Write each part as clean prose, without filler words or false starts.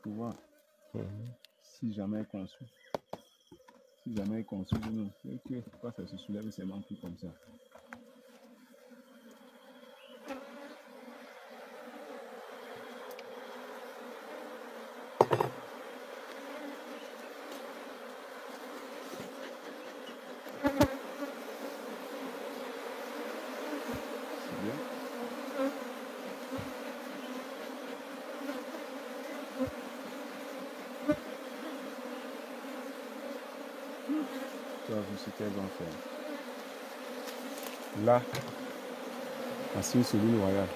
pour voir si jamais conçu. Si jamais conçu, non. C'est que quand ça se soulève, c'est manqué comme ça. Tu as vu ce qu'elles vont faire. Là, c'est une cellule royale.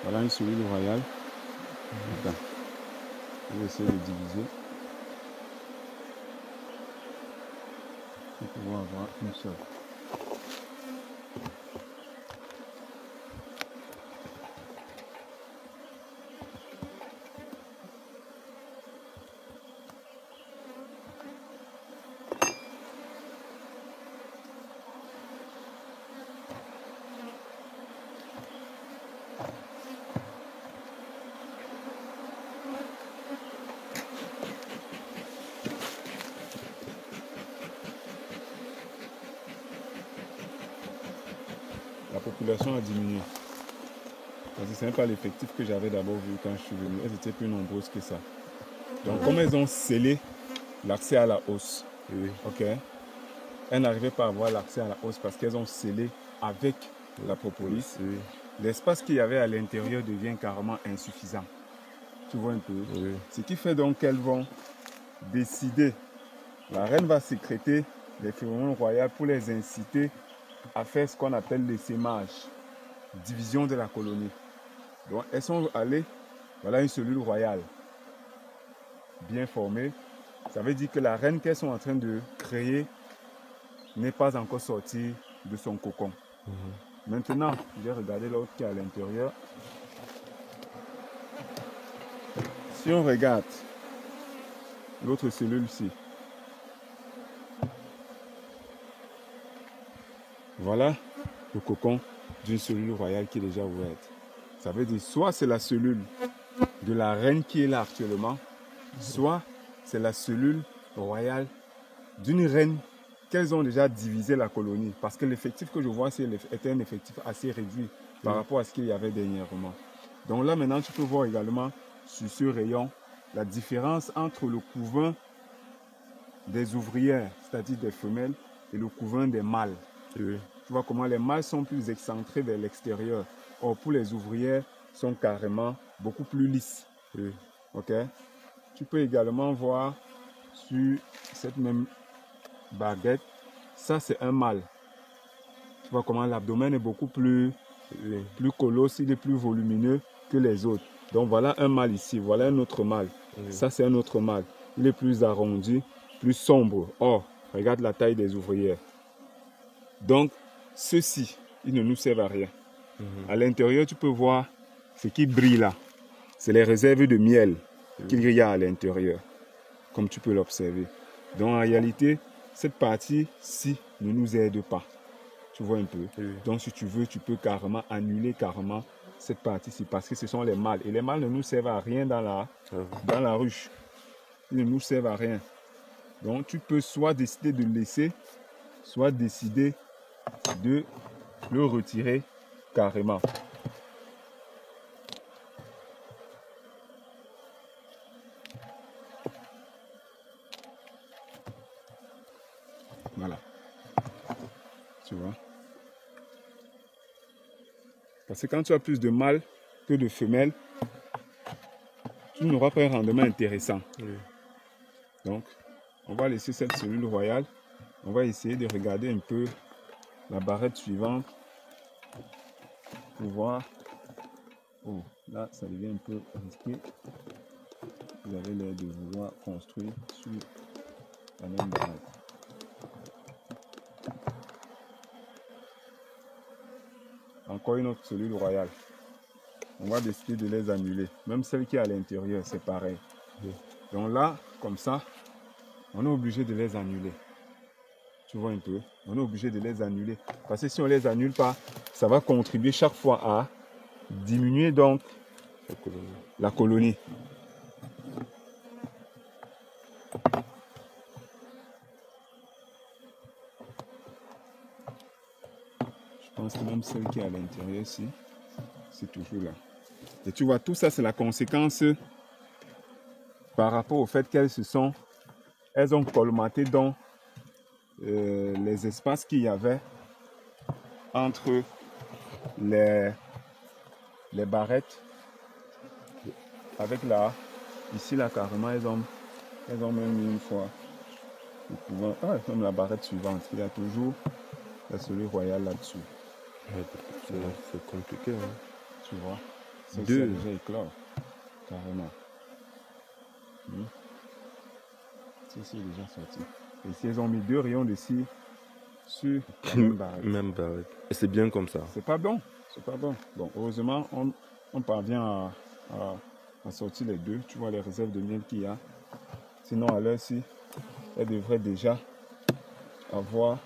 Voilà une cellule royale. Attends. Je vais essayer de diviser. Pour pouvoir avoir une seule. La population a diminué. Parce que ce n'est pas l'effectif que j'avais d'abord vu quand je suis venu. Elles étaient plus nombreuses que ça. Donc comme elles ont scellé l'accès à la hausse, ok, elles n'arrivaient pas à avoir l'accès à la hausse parce qu'elles ont scellé avec la propolis. L'espace qu'il y avait à l'intérieur devient carrément insuffisant. Tu vois un peu. Ce qui fait donc qu'elles vont décider. La reine va sécréter les phéromones royales pour les inciter à faire ce qu'on appelle l'essaimage, division de la colonie. Donc elles sont allées, voilà une cellule royale bien formée. Ça veut dire que la reine qu'elles sont en train de créer n'est pas encore sortie de son cocon. Maintenant, je vais regarder l'autre qui est à l'intérieur. Si on regarde l'autre cellule-ci, voilà le cocon d'une cellule royale qui est déjà ouverte. Ça veut dire soit c'est la cellule de la reine qui est là actuellement, soit c'est la cellule royale d'une reine qu'elles ont déjà divisé la colonie. Parce que l'effectif que je vois était un effectif assez réduit par rapport à ce qu'il y avait dernièrement. Donc là maintenant tu peux voir également sur ce rayon la différence entre le couvain des ouvrières, c'est-à-dire des femelles, et le couvain des mâles. Tu vois comment les mâles sont plus excentrés vers l'extérieur. Or pour les ouvrières, sont carrément beaucoup plus lisses. Ok. Tu peux également voir sur cette même baguette, ça c'est un mâle. Tu vois comment l'abdomen est beaucoup plus colosse, il est plus volumineux que les autres. Donc voilà un mâle ici, voilà un autre mâle. Ça c'est un autre mâle. Il est plus arrondi, plus sombre. Or, regarde la taille des ouvrières. Donc, ceux-ci, ils ne nous servent à rien. À l'intérieur, tu peux voir ce qui brille là. C'est les réserves de miel qu'il y a à l'intérieur, comme tu peux l'observer. Donc, en réalité, cette partie-ci ne nous aide pas. Tu vois un peu. Donc, si tu veux, tu peux carrément annuler cette partie-ci parce que ce sont les mâles. Et les mâles ne nous servent à rien dans la ruche. Ils ne nous servent à rien. Donc, tu peux soit décider de le laisser, soit décider de le retirer carrément. Voilà. Tu vois. Parce que quand tu as plus de mâles que de femelles, tu n'auras pas un rendement intéressant. Donc, on va laisser cette cellule royale. On va essayer de regarder un peu la barrette suivante pour voir. Oh, là, ça devient un peu risqué. Vous avez l'air de vouloir construire sur la même barrette. Encore une autre cellule royale. On va décider de les annuler. Même celle qui est à l'intérieur, c'est pareil. Donc là, comme ça, on est obligé de les annuler. Tu vois un peu? On est obligé de les annuler. Parce que si on ne les annule pas, ça va contribuer chaque fois à diminuer donc la colonie. pense que même celle qui est à l'intérieur ici, c'est toujours là. Et tu vois, tout ça, c'est la conséquence par rapport au fait elles ont colmaté dans les espaces qu'il y avait entre les barrettes avec là, ici là carrément, elles ont même mis une fois. Même la barrette suivante, il y a toujours la Soleil Royal là-dessus. Ouais, c'est compliqué. Hein. Tu vois, ça Deux. c'est déjà éclore, carrément. Ça c'est déjà sorti. Et ici, ils ont mis 2 rayons de scie sur la même barrette. Même barrette. Et c'est bien comme ça. C'est pas bon. C'est pas bon. Bon, heureusement, on parvient à sortir les 2. Tu vois les réserves de miel qu'il y a. Sinon, à l'heure-ci, elle devrait déjà avoir...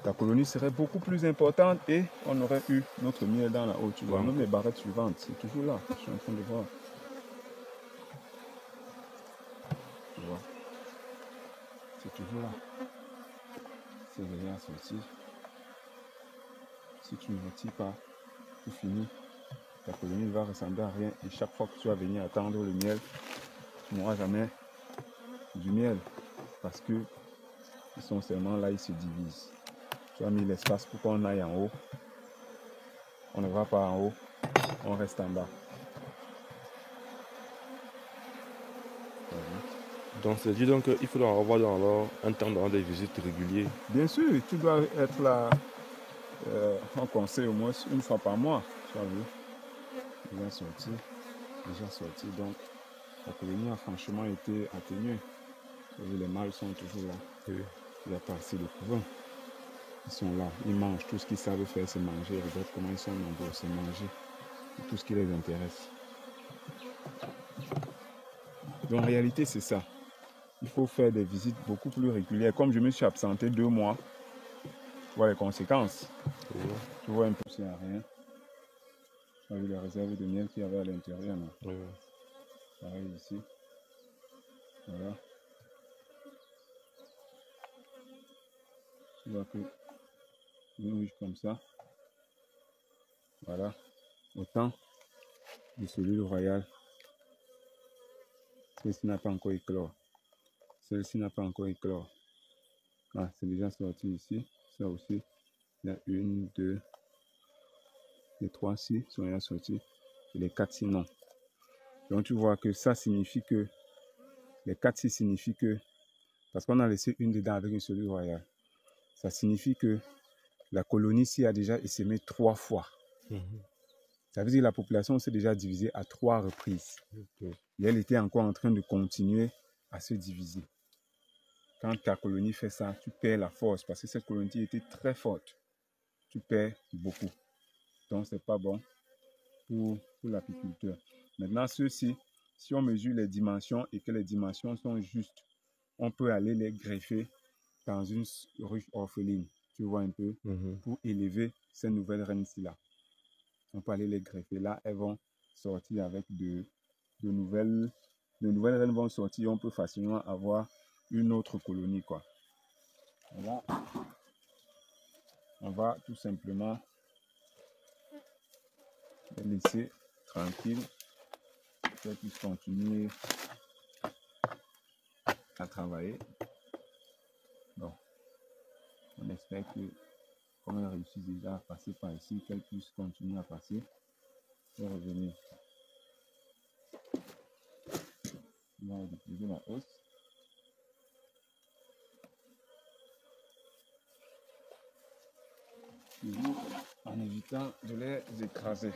La colonie serait beaucoup plus importante et on aurait eu notre miel dans la haute. Tu vois, même les barrettes suivantes, c'est toujours là. Je suis en train de voir. Tu vois. C'est toujours là. C'est déjà sorti. Si tu ne retires pas, tu finis. La colonie ne va ressembler à rien et chaque fois que tu vas venir attendre le miel, tu n'auras jamais du miel parce que ils sont seulement là, ils se divisent. Tu as mis l'espace pour qu'on aille en haut. On ne va pas en haut, on reste en bas. Donc c'est dit donc qu'il faudra avoir alors un temps dans des visites réguliers. Bien sûr, tu dois être là en conseil au moins une fois par mois. Tu as vu? Déjà sorti. Donc la colonie a franchement été atténuée. Les mâles sont toujours là. Oui. Il y a pas assez de couvain. Ils sont là, ils mangent. Tout ce qu'ils savent faire, c'est manger. Regarde comment ils sont nombreux, c'est manger. Et tout ce qui les intéresse. Donc en réalité, c'est ça. Il faut faire des visites beaucoup plus régulières. Comme je me suis absenté 2 mois, tu vois les conséquences. Oui. Tu vois un peu, c'est à rien. Tu as vu les réserves de miel qu'il y avait à l'intérieur. Oui. Pareil ici. Voilà. Tu vois que une rouge comme ça. Voilà. Autant de celui royal. Celle-ci n'a pas encore éclore. Celle-ci n'a pas encore éclore. Ah, c'est déjà sorti ici. Ça aussi. Il y a 1, 2, les 3 ci sont déjà sortis. Et les 4 ci non. Donc tu vois que ça signifie que les 4 ci signifient que parce qu'on a laissé une dedans avec une celui royale. Ça signifie que la colonie s'y a déjà essaimé 3 fois. Ça veut dire que la population s'est déjà divisée à 3 reprises. Et elle était encore en train de continuer à se diviser. Quand ta colonie fait ça, tu perds la force parce que cette colonie était très forte. Tu perds beaucoup. Donc, ce n'est pas bon pour l'apiculteur. Maintenant, ceux-ci, si on mesure les dimensions et que les dimensions sont justes, on peut aller les greffer dans une ruche orpheline. Tu vois un peu, pour élever ces nouvelles reines-ci là. On peut aller les greffer là, elles vont sortir avec de nouvelles reines vont sortir, on peut facilement avoir une autre colonie quoi. Là, on va tout simplement les laisser tranquilles, qu'elles puissent continuer à travailler. Bon, on espère que comme elles réussissent déjà à passer par ici, qu'elles puissent continuer à passer et revenir. On va utiliser la hausse. Toujours en évitant de les écraser.